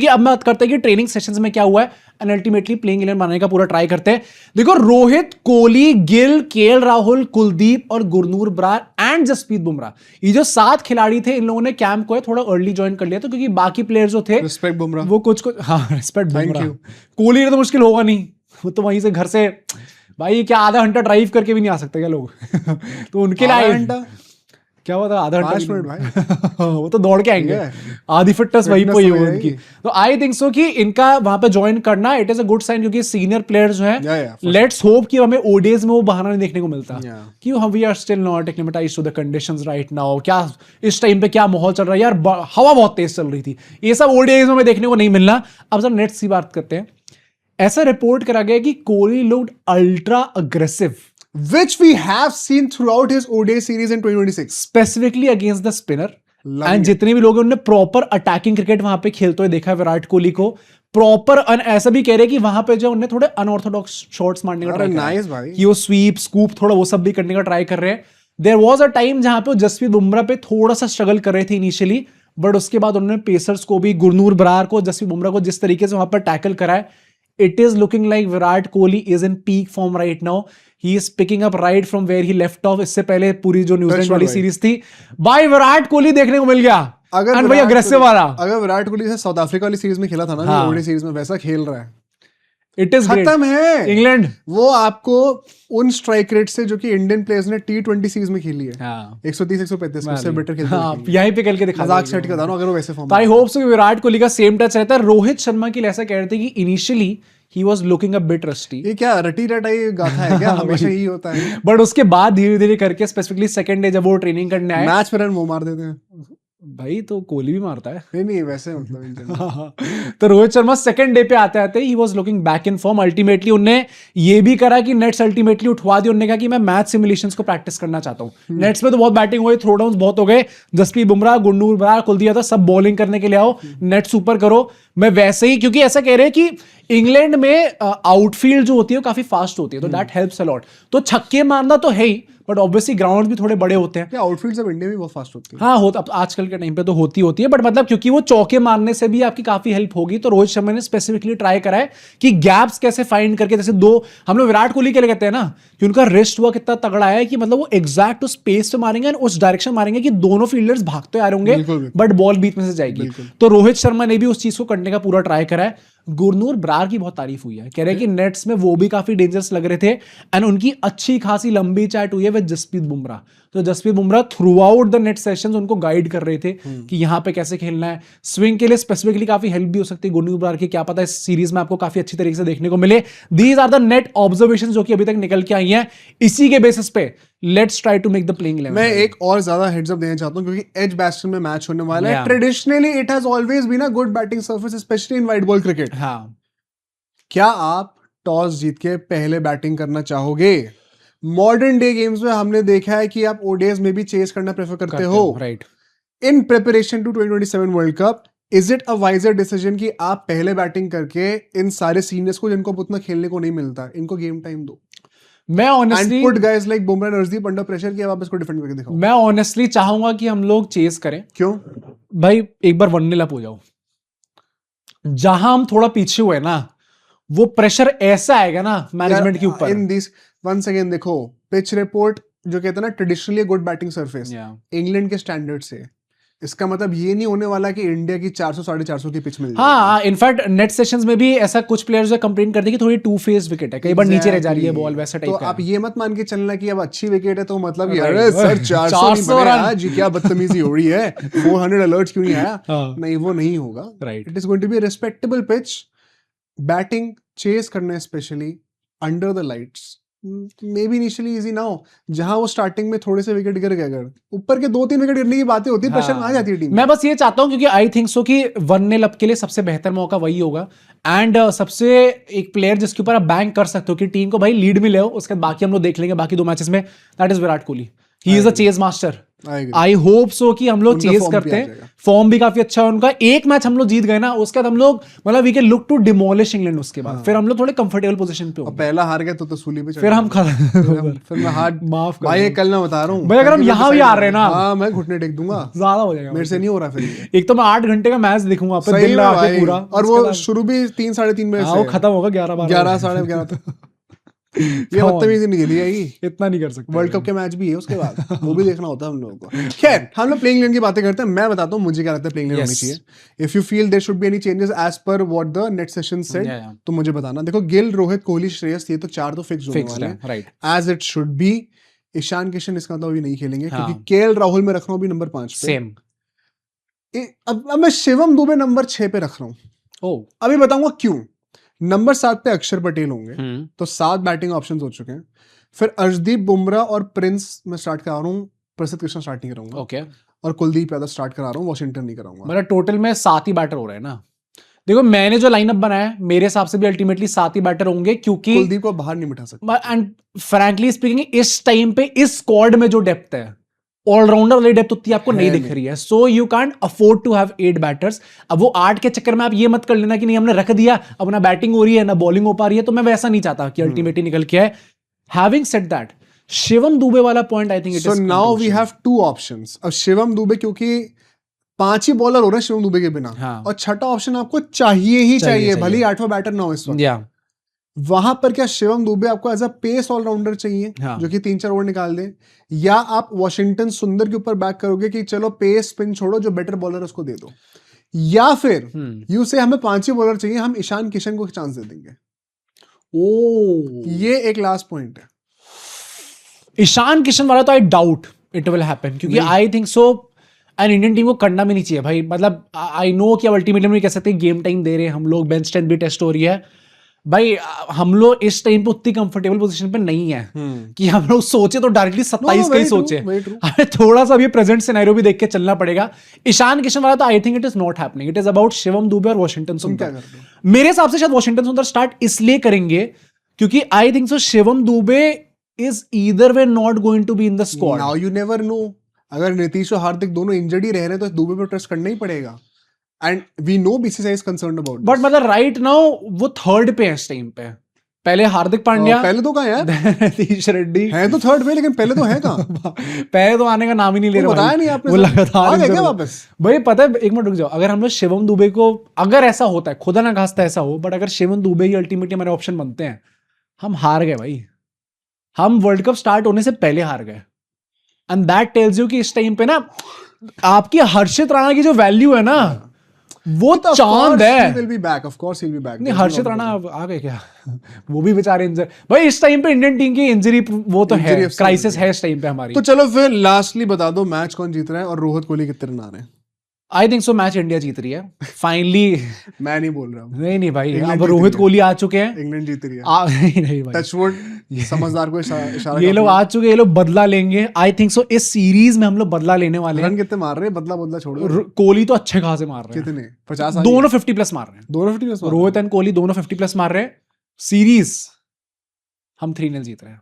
क्योंकि अब बात करते हैं कि ट्रेनिंग सेशंस में क्या हुआ है एंड अल्टीमेटली प्लेइंग 11 बनाने का पूरा ट्राई करते हैं। देखो रोहित, कोहली, गिल, केएल राहुल, कुलदीप और गुरनूर बरार एंड जसप्रीत बुमराह, ये जो 7 खिलाड़ी थे, इन लोगों ने कैंप को थोड़ा अर्ली ज्वाइन कर लिया था, क्योंकि बाकी प्लेयर जो थे रिस्पेक्ट बुमराह, वो कुछ हाँ रिस्पेक्ट बुमराह। कोहली तो मुश्किल होगा नहीं, वो तो वहीं से घर से भाई क्या आधा घंटा ड्राइव करके भी नहीं आ सकते क्या लोग तो उनके लिए क्या हुआ था आधा घंटा 5 मिनट भाई वो तो दौड़ के आएंगे, आधी फिटनेस वहीं पे ही है उनकी। तो आई थिंक सो कि इनका वहां पे ज्वाइन करना it is a good sign, क्योंकि सीनियर प्लेयर्स जो हैं लेट्स होप कि हमें ओडीआईज में वो बहाना नहीं देखने को मिलता कि हम we are still not acclimatised to the conditions right now. क्या इस टाइम पे क्या माहौल चल रहा है यार, हवा बहुत तेज चल रही थी, ये सब ओडीआईज में देखने को नहीं मिलना। अब जब नेट्स की बात करते हैं, ऐसा रिपोर्ट करा गया कि Kohli looked ultra aggressive, which we have seen throughout his ODI series in 2026, specifically against the spinner. And जितने भी लोग उन्होंने प्रॉपर अटैकिंग क्रिकेट वहां पे खेलते हुए देखा है विराट कोहली को, प्रॉपर ऐसा भी कह रहे कि वहां पे जो उन्हें थोड़े अनऑर्थोडॉक्स शॉट्स मारने का ट्राई नाइस भाई, कि वो स्वीप स्कूप थोड़ा वो सब भी करने का ट्राई कर रहे हैं। देयर वाज अ टाइम जहां पे जसप्रीत बुमराह पे थोड़ा सा स्ट्रगल कर रहे थे इनिशियली, बट उसके बाद उन्होंने पेसर्स को भी, गुरनूर बरार को, जसप्रीत बुमराह को जिस तरीके से वहां पर टैकल करा है, it is looking like Virat Kohli is in peak form right now. He is picking up right from where he left off. इससे पहले पूरी जो न्यूजीलैंड वाली सीरीज थी, भाई विराट कोहली देखने को मिल गया। अगर भाई अग्रेसिव वाला, अगर विराट कोहली से साउथ अफ्रीका वाली सीरीज में खेला था ना, हाँ, ओडीआई सीरीज में वैसा खेल रहा है, इट इज खत्म है इंग्लैंड। वो आपको उन स्ट्राइक रेट से जो कि इंडियन प्लेयर्स ने T20 सीरीज में खेली है, 130 135 उससे बेटर खेलते हैं। यहीं पे खेल के दिखा, मजाक सेट कर रहा हूं, अगर वो वैसे फॉर्म। आई होप सो कि विराट कोहली का सेम टच रहता है। रोहित शर्मा के लिए ऐसा कह रहे थे कि initially he was looking a bit rusty. ये क्या रटी रटाई गाथा है क्या? हमेशा यही होता है। बट उसके बाद धीरे धीरे करके, स्पेसिफिकली सेकंड डे जब वो ट्रेनिंग करने आए, मैच में रन वो मार देते हैं भाई, तो कोहली भी मारता है। नहीं वैसे मतलब तो रोहित शर्मा सेकंड डे पे आते आते he was looking back in form. Ultimately उन्होंने ये भी करा कि नेट्स अल्टीमेटली उठवा दी, उन्होंने कहा कि मैं मैच सिमुलेशंस को प्रैक्टिस करना चाहता हूं। नेट्स में तो बहुत बैटिंग हुई, थ्रो डाउन्स बहुत हो गए, जसप्रीत बुमराह, गुरनूर बरार, कुलदीप था, सब बॉलिंग करने के लिए आओ, नेट्स ऊपर करो। मैं वैसे ही, क्योंकि ऐसा कह रहे हैं कि इंग्लैंड में आउटफील्ड जो होती है वो काफी फास्ट होती है, तो दैट हेल्प्स अ लॉट। तो छक्के मारना तो है ही, बट ऑब्वियसली ग्राउंड भी थोड़े बड़े होते हैं। आउटफील्ड सब इंडिया में बहुत फास्ट होती है। हाँ, होता अब आजकल के टाइम पे तो होती है, बट मतलब क्योंकि वो चौके मारने से भी आपकी काफी हेल्प होगी, तो रोहित शर्मा ने स्पेसिफिकली ट्राई करा है कि गैप्स कैसे फाइंड करके, जैसे दो हम लोग विराट कोहली के लिए कहते हैं ना कि उनका रिस्ट वर्क इतना तगड़ा है कि मतलब वो एग्जैक्ट उस स्पेस पे मारेंगे, उस डायरेक्शन मारेंगे कि दोनों फील्डर्स भागते आ रहे होंगे, बट बॉल बीच में से जाएगी। तो रोहित शर्मा ने भी उस चीज को करने का पूरा ट्राई करा है। गुरनूर बरार की बहुत तारीफ हुई है, कह रहे हैं कि नेट्स में वो भी काफी डेंजरस लग रहे थे, एंड उनकी अच्छी खासी लंबी चैट हुई है विद जसप्रीत बुमराह। तो Jasprit Bumrah throughout the net sessions उनको गाइड कर रहे थे कि यहाँ पे कैसे खेलना है। स्विंग के लिए स्पेसिफिकली काफी हेल्प भी हो सकती है गुरनूर बरार की, क्या पता इस सीरीज में आपको काफी अच्छी तरीके से देखने को मिले। These are the net observations जो कि अभी तक निकल के आई हैं, इसी के बेसिस पे let's try to make the playing 11। मैं एक और ज्यादा हेड्स अप देना चाहता हूं, क्योंकि एज बैस्टन में मैच होने वाला है। Traditionally it has always been a good batting surface, specially in white ball cricket. हाँ, क्या आप टॉस जीत के पहले बैटिंग करना चाहोगे? मॉडर्न डे गेम्स में हमने देखा है कि आप ओडीआईज में भी चेस करना प्रेफर करते हो, right? In preparation to 2027 world cup, is it a wiser decision कि आप पहले बैटिंग करके इन सारे सीनियर्स को, जिनको उतना खेलने को नहीं मिलता, इनको गेम टाइम दो? मैं honestly put guys like Bumrah and Hardeep under pressure कि अब आप इसको डिफेंड करके दिखाओ। मैं ऑनेस्टली चाहूंगा कि हम लोग चेस करें। क्यों भाई? एक बार 1-0 अप हो जाओ, जहां हम थोड़ा पीछे हुए ना, वो प्रेशर ऐसा आएगा ना मैनेजमेंट के ऊपर। इन दिस वंस अगेन देखो, पिच रिपोर्ट जो कहते हैं ना traditionally good batting surface, England के स्टैंडर्ड से, इसका मतलब ये नहीं होने वाला कि इंडिया की 400 450 की पिच मिल जाएगी। हाँ, इनफैक्ट नेट सेशंस में भी ऐसा कुछ प्लेयर्स जो कंप्लेन करते हैं कि थोड़ी टू फेस विकेट है, कई बार नीचे रह जा रही है बॉल, वैसा टाइप तो का। आप ये मत मान के चलना कि अब अच्छी विकेट है तो मतलब कि अरे सर 400 नहीं बने आज, क्या बदतमीजी हो रही है, 400 अलर्ट्स क्यों नहीं आया? नहीं, वो नहीं होगा। It is going to be a respectable pitch. Batting chase करना specially under the lights may be initially easy ना हो, जहां वो स्टार्टिंग में थोड़े से विकेट गिर गए, अगर ऊपर के 2-3 विकेट गिरने की बातें होती है, प्रेशर आ जाती है टीम। मैं बस ये चाहता हूं, क्योंकि आई थिंक सो कि 1-0 अप के लिए सबसे बेहतर मौका वही होगा, एंड सबसे एक प्लेयर जिसके ऊपर आप बैंक कर सकते हो कि टीम को भाई लीड मिले हो, उसके बाद बाकी हम लोग देख लेंगे बाकी 2 मैचेस में, that is Virat Kohli. He is a chase master. I hope so कि हम लोग चेज करते हैं, फॉर्म भी काफी अच्छा है उनका। एक मैच हम लोग जीत गए ना, उसके बाद हम लोग मतलब we can look to demolish England. उसके बाद फिर हम लोग थोड़े कंफर्टेबल पोजीशन पे हो, पहला हार गए तो सूली पे फिर हम फिर मैं हाथ माफ कर भाई, कल मैं बता रहा हूँ भाई, अगर हम यहाँ भी हार रहे हैं ना, हाँ मैं घुटने टेक दूंगा, ज्यादा हो जाएगा मेरे से नहीं हो रहा फिर। एक तो मैं 8 घंटे का मैच देखूंगा सही में पूरा, और वो शुरू भी 3 साढ़े 3 बजे से, वो खत्म होगा 11 साढ़े 11 तक। ये बदतमीजी नहीं खेली जाएगी, इतना नहीं कर सकते। वर्ल्ड कप के मैच भी है उसके बाद, वो भी देखना होता है हम लोगों को। खैर, हम लोग प्लेइंग 11 की बातें करते हैं। मैं बताता हूँ मुझे क्या लगता है प्लेइंग 11 होनी चाहिए। If you feel there should be any changes as per what the net session said, तो मुझे बताना। देखो, गिल, रोहित, कोहली, श्रेयस, ये तो 4 तो फिक्स होने वाले हैं, right, as it should be. Ishan Kishan इसका मतलब अभी नहीं खेलेंगे, क्योंकि केएल राहुल में रख रहा हूँ अभी नंबर 5 पे, सेम। अब मैं शिवम दुबे नंबर 6 पे रख रहा हूँ। अभी बताऊंगा क्यों। नंबर 7 पे अक्षर पटेल होंगे, तो 7 बैटिंग ऑप्शंस हो चुके हैं। फिर अर्शदीप, बुमराह और प्रिंस मैं स्टार्ट करा रहा हूँ, प्रसिद्ध कृष्णा स्टार्ट नहीं कराऊंगा, ओके, और कुलदीप यादव स्टार्ट करा रहा हूँ, वॉशिंगटन नहीं कराऊंगा। मतलब टोटल में 7 ही बैटर हो रहे हैं ना। देखो, मैंने जो लाइनअप बनाया है, मेरे हिसाब से भी अल्टीमेटली 7 ही बैटर होंगे, क्योंकि कुलदीप को बाहर नहीं बिठा सकते। एंड फ्रैंकली स्पीकिंग, इस टाइम पे इस स्क्वाड में जो डेप्थ है, ऑलराउंडर वाली डेप्थ उतनी आपको नहीं दिख रही है। So you can't afford to have 8 batters. अब वो 8 के चक्कर में आप ये मत कर लेना कि नहीं हमने रख दिया, अब ना बैटिंग हो रही है ना बॉलिंग हो पा रही है, तो मैं वैसा नहीं चाहता कि अल्टीमेटली निकल के आए। Having said that, Shivam Dube वाला point I think it is, so now we have 2 options. अब शिवम दुबे, क्योंकि 5 ही बॉलर हो रहे हैं शिवम दुबे के बिना, और छठा ऑप्शन आपको चाहिए ही चाहिए, भले ही 8वां बैटर ना हो इस वक्त। वहां पर क्या शिवम दुबे आपको एज अ पेस ऑलराउंडर चाहिए, जो कि 3-4 ओवर निकाल दे, या आप वॉशिंगटन सुंदर के ऊपर बैक करोगे कि चलो पेस स्पिन छोड़ो, जो बेटर बॉलर है उसको दे दो, या फिर यू से हमें 5 ही बॉलर चाहिए, हम ईशान किशन को चांस दे देंगे। ये एक लास्ट पॉइंट है। ईशान किशन वाला तो I doubt it will happen, क्योंकि I think so an Indian team को करना भी नहीं चाहिए भाई। मतलब आई नो कि अब अल्टीमेटली नहीं कह सकते गेम टाइम दे रहे हैं हम लोग, बेंच स्ट्रेंथ भी टेस्ट हो रही है भाई। हम लोग इस टाइम पे उतनी कंफर्टेबल पोजीशन पे नहीं है कि हम लोग सोचे तो डायरेक्टली 27 का ही सोचे। हमें थोड़ा सा भी प्रेजेंट सिनेरियो भी देख के चलना पड़ेगा। ईशान किशन वाला तो आई think it is not happening, it is about Shivam Dubey और वॉशिंगटन सुंदर। मेरे हिसाब से शायद वॉशिंगटन सुंदर स्टार्ट इसलिए करेंगे क्योंकि I think so Shivam Dubey is either way not going to be in the squad. Now you never know, अगर नीतीश और हार्दिक दोनों इंजर्ड ही रह रहे हैं तो दुबे पे ट्रस्ट करना ही पड़ेगा। And we know BCCI is concerned about this. But मतलब right now वो थर्ड पे है इस टाइम पे। पहले हार्दिक पांड्या, पहले तो कहाँ है नीतीश रेड्डी है तो थर्ड पे, लेकिन पहले तो है कहाँ? पहले तो आने का नाम ही नहीं ले रहे। बताया नहीं आपने, वो लगातार क्या वापस भाई। पता है, एक मिनट रुक जाओ, अगर हम लोग शिवम दुबे को, अगर ऐसा होता है, खुदा ना खास्ता ऐसा हो, बट अगर शिवम दुबे ही अल्टीमेटली हमारे ऑप्शन बनते हैं, हम हार गए भाई। हम वर्ल्ड कप स्टार्ट होने से पहले हार गए। एंड दैट टेल्स यू कि इस टाइम पे ना आपकी हर्षित राणा की जो वैल्यू है ना, वो तो चांद है। He will be back, of course he'll be back. नहीं, हर्षित राणा आ गए क्या? वो भी बेचारे इंजर भाई। इस टाइम पे इंडियन टीम की इंजरी वो तो है, क्राइसिस है इस टाइम पे हमारी। तो चलो फिर लास्टली बता दो मैच कौन जीत रहा है और रोहित कोहली कितने रन आ रहे हैं? I think so match India जीत रही है फाइनली। मैं नहीं बोल रहा हूँ। नहीं भाई, अब रोहित कोहली आ चुके हैं, इंग्लैंड जीत रही है। नहीं भाई, टचवुड, समझदार को इशारा, ये लोग आ चुके, ये लोग बदला लेंगे। आई थिंक सो इस सीरीज में हम लोग बदला लेने वाले हैं। रन कितने मार रहे हैं? बदला छोड़ दो। कोहली तो अच्छे खासे मार रहे हैं। कितने? 50? दोनों 50+ मार रहे हैं। दोनों 50+? रोहित एंड कोहली दोनों 50+ मार रहे हैं। सीरीज हम 3-0 जीत रहे हैं।